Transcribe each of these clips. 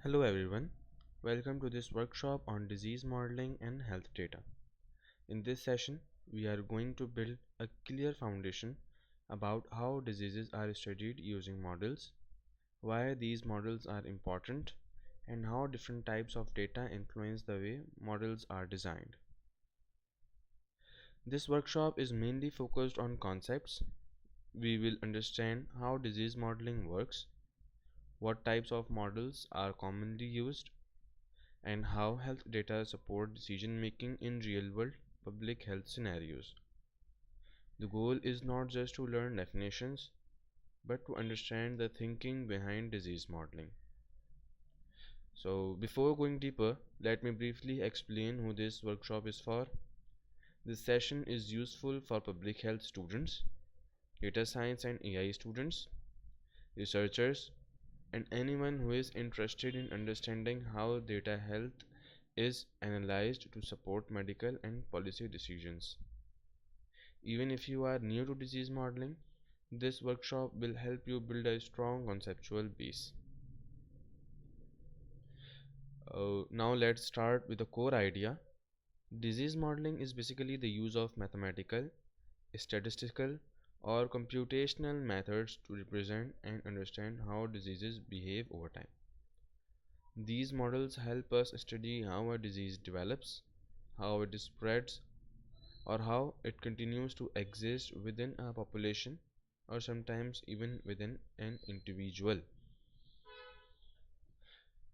Hello everyone, welcome to this workshop on disease modeling and health data. In this session, we are going to build a clear foundation about how diseases are studied using models, why these models are important, and how different types of data influence the way models are designed. This workshop is mainly focused on concepts. We will understand how disease modeling works, what types of models are commonly used, and how health data support decision making in real world public health scenarios. The goal is not just to learn definitions, but to understand the thinking behind disease modeling. So, before going deeper, let me briefly explain who this workshop is for. This session is useful for public health students, data science and AI students, researchers, and anyone who is interested in understanding how data health is analyzed to support medical and policy decisions. Even if you are new to disease modeling, this workshop will help you build a strong conceptual base. Now let's start with the core idea. Disease modeling is basically the use of mathematical, statistical, or computational methods to represent and understand how diseases behave over time. These models help us study how a disease develops, how it spreads, or how it continues to exist within a population or sometimes even within an individual.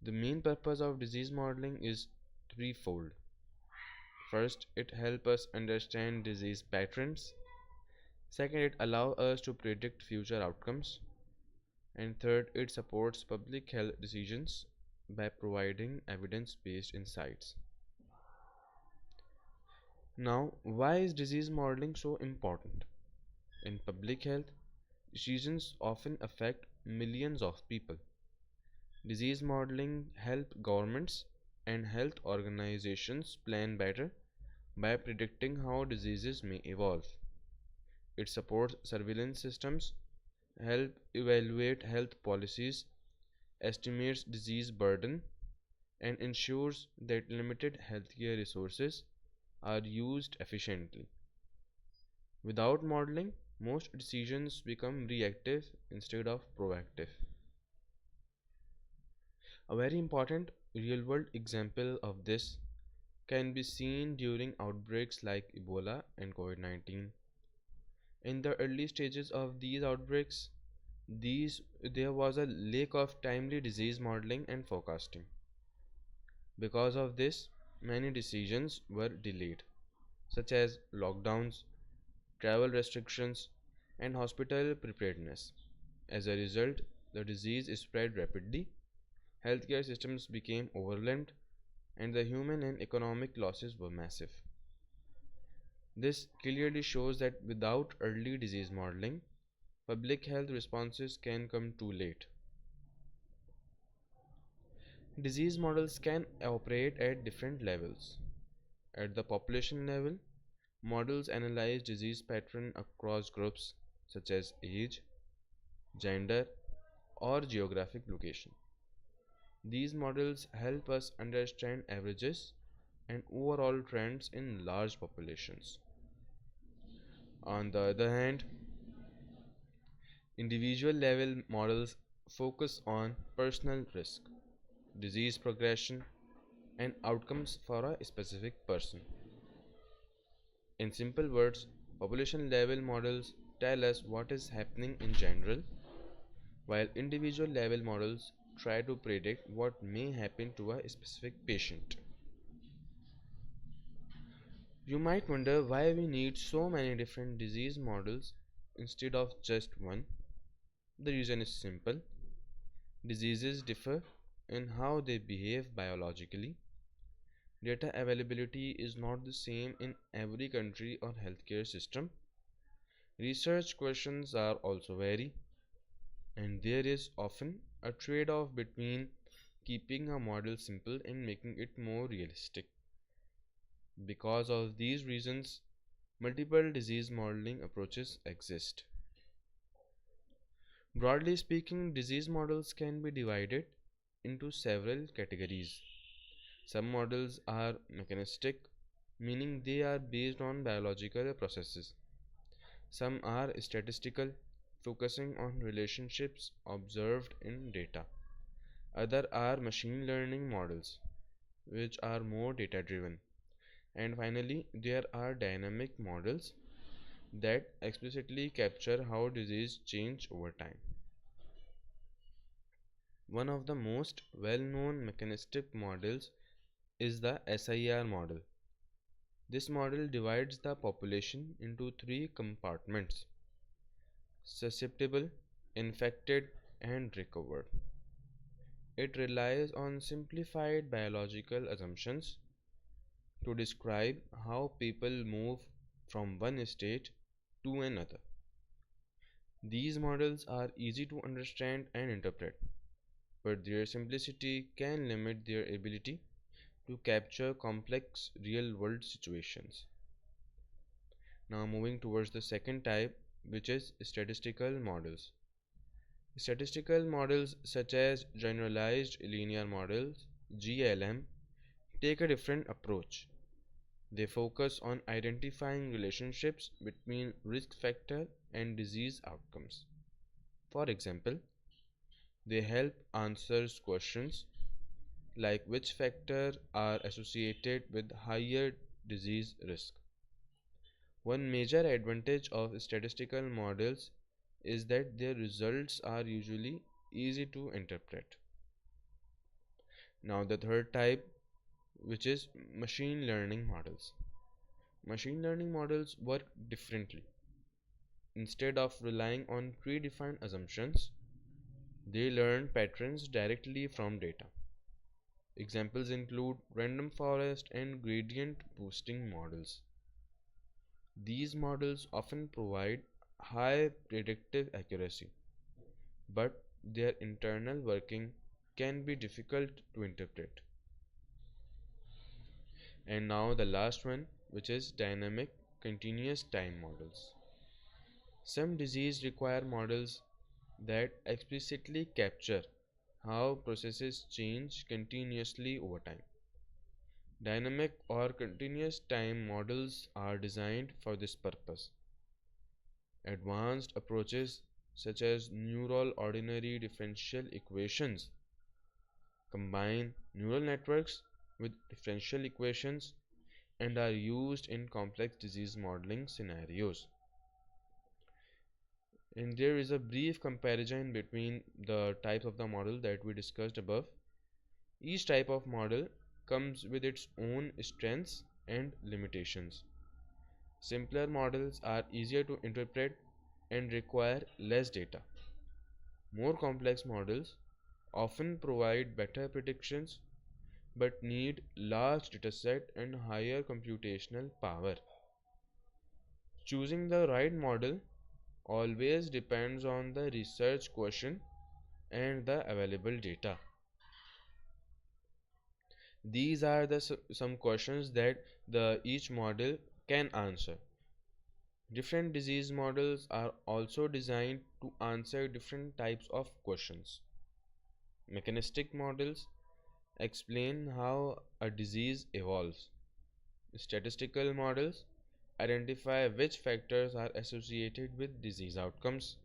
The main purpose of disease modeling is threefold. First, it helps us understand disease patterns. Second, it allows us to predict future outcomes. And third, it supports public health decisions by providing evidence-based insights. Now, why is disease modeling so important? In public health, decisions often affect millions of people. Disease modeling helps governments and health organizations plan better by predicting how diseases may evolve. It supports surveillance systems, help evaluate health policies, estimates disease burden, and ensures that limited healthcare resources are used efficiently. Without modeling, most decisions become reactive instead of proactive. A very important real world example of this can be seen during outbreaks like Ebola and COVID-19. In the early stages of these outbreaks, there was a lack of timely disease modeling and forecasting. Because of this, many decisions were delayed, such as lockdowns, travel restrictions, and hospital preparedness. As a result, the disease spread rapidly, healthcare systems became overwhelmed, and the human and economic losses were massive. This clearly shows that without early disease modeling, public health responses can come too late. Disease models can operate at different levels. At the population level, models analyze disease pattern across groups such as age, gender, or geographic location. These models help us understand averages and overall trends in large populations. On the other hand, individual level models focus on personal risk, disease progression, and outcomes for a specific person. In simple words, population level models tell us what is happening in general, while individual level models try to predict what may happen to a specific patient. You might wonder why we need so many different disease models instead of just one. The reason is simple. Diseases differ in how they behave biologically. Data availability is not the same in every country or healthcare system. Research questions are also vary, and there is often a trade off between keeping a model simple and making it more realistic. Because of these reasons, multiple disease modeling approaches exist. Broadly speaking, disease models can be divided into several categories. Some models are mechanistic, meaning they are based on biological processes. Some are statistical, focusing on relationships observed in data. Other are machine learning models, which are more data driven. And finally, there are dynamic models that explicitly capture how disease change over time. One of the most well-known mechanistic models is the SIR model. This model divides the population into three compartments: susceptible, infected, and recovered. It relies on simplified biological assumptions to describe how people move from one state to another. These models are easy to understand and interpret, but their simplicity can limit their ability to capture complex real world situations. Now, moving towards the second type, which is statistical models. Statistical models, such as generalized linear models (GLM), take a different approach. They focus on identifying relationships between risk factor and disease outcomes. For example, they help answer questions like which factors are associated with higher disease risk. One major advantage of statistical models is that their results are usually easy to interpret. Now, the third type, which is machine learning models. Machine learning models work differently. Instead of relying on predefined assumptions, they learn patterns directly from data. Examples include random forest and gradient boosting models. These models often provide high predictive accuracy, but their internal working can be difficult to interpret. And now the last one, which is dynamic continuous time models. Some diseases require models that explicitly capture how processes change continuously over time. Dynamic or continuous time models are designed for this purpose. Advanced approaches such as neural ordinary differential equations combine neural networks with differential equations and are used in complex disease modeling scenarios. And there is a brief comparison between the types of the model that we discussed above. Each type of model comes with its own strengths and limitations. Simpler models are easier to interpret and require less data. More complex models often provide better predictions but need large dataset and higher computational power. Choosing the right model always depends on the research question and the available data. These are some questions that the each model can answer. Different disease models are also designed to answer different types of questions. Mechanistic models explain how a disease evolves. Statistical models identify which factors are associated with disease outcomes.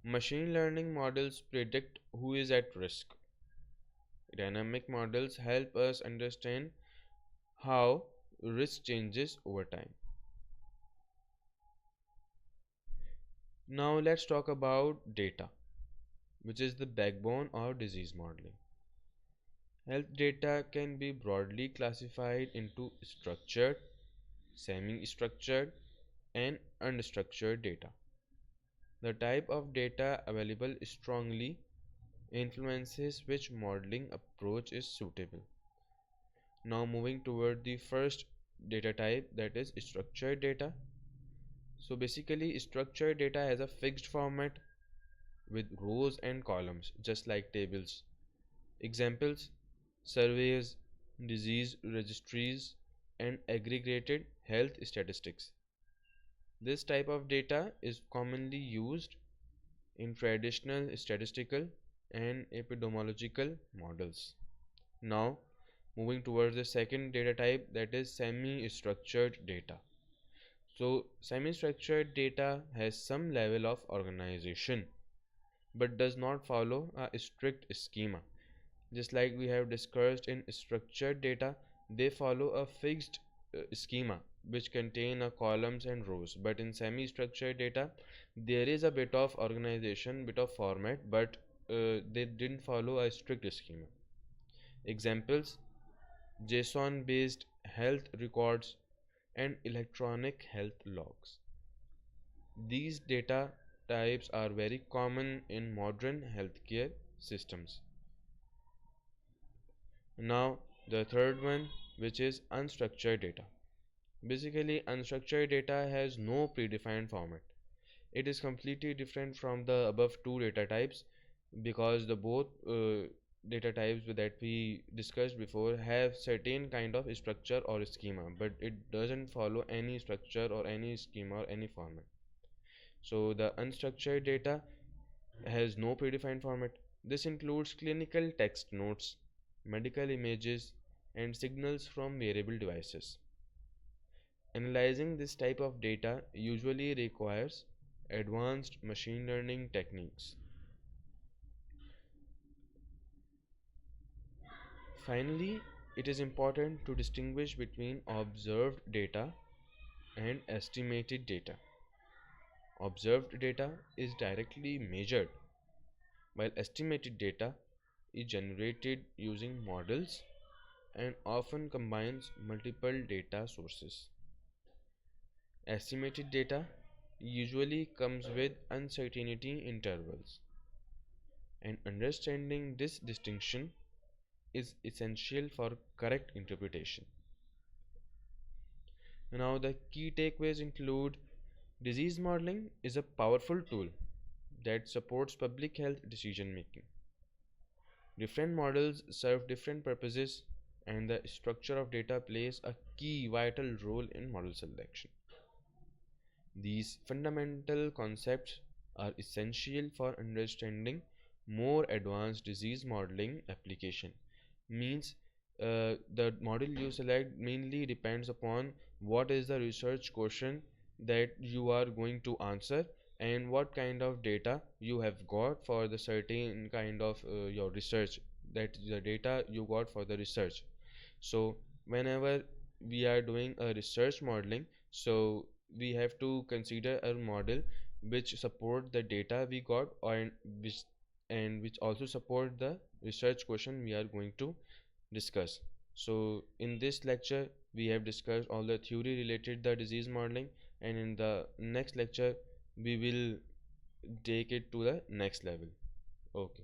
Machine learning models predict who is at risk. Dynamic models help us understand how risk changes over time. Now let's talk about data, which is the backbone of disease modeling. Health data can be broadly classified into structured, semi-structured, and unstructured data. The type of data available strongly influences which modeling approach is suitable. Now moving toward the first data type, that is structured data. So basically structured data has a fixed format with rows and columns just like tables. Examples: surveys, disease registries, and aggregated health statistics. This type of data is commonly used in traditional statistical and epidemiological models. Now, moving towards the second data type, that is semi-structured data. So, semi-structured data has some level of organization but does not follow a strict schema. Just like we have discussed in structured data, they follow a fixed schema which contain a columns and rows. But in semi-structured data, there is a bit of organization, bit of format, but they didn't follow a strict schema. Examples: JSON-based health records and electronic health logs. These data types are very common in modern healthcare systems. Now, the third one, which is unstructured data. Basically, unstructured data has no predefined format. It is completely different from the above two data types because the both data types that we discussed before have certain kind of structure or schema, but it doesn't follow any structure or any schema or any format. So the unstructured data has no predefined format. This includes clinical text notes, medical images, and signals from wearable devices. Analyzing this type of data usually requires advanced machine learning techniques. Finally, it is important to distinguish between observed data and estimated data. Observed data is directly measured, while estimated data is generated using models and often combines multiple data sources. Estimated data usually comes with uncertainty intervals, and understanding this distinction is essential for correct interpretation. Now, the key takeaways include: disease modeling is a powerful tool that supports public health decision making. Different models serve different purposes, and the structure of data plays a key vital role in model selection. These fundamental concepts are essential for understanding more advanced disease modeling application. Means the model you select mainly depends upon what is the research question that you are going to answer and what kind of data you have got for the certain kind of your research, that the data you got for the research. So whenever we are doing a research modeling, so we have to consider a model which support the data we got, or which and which also support the research question we are going to discuss. So in this lecture we have discussed all the theory related the disease modeling, and in the next lecture we will take it to the next level. Okay.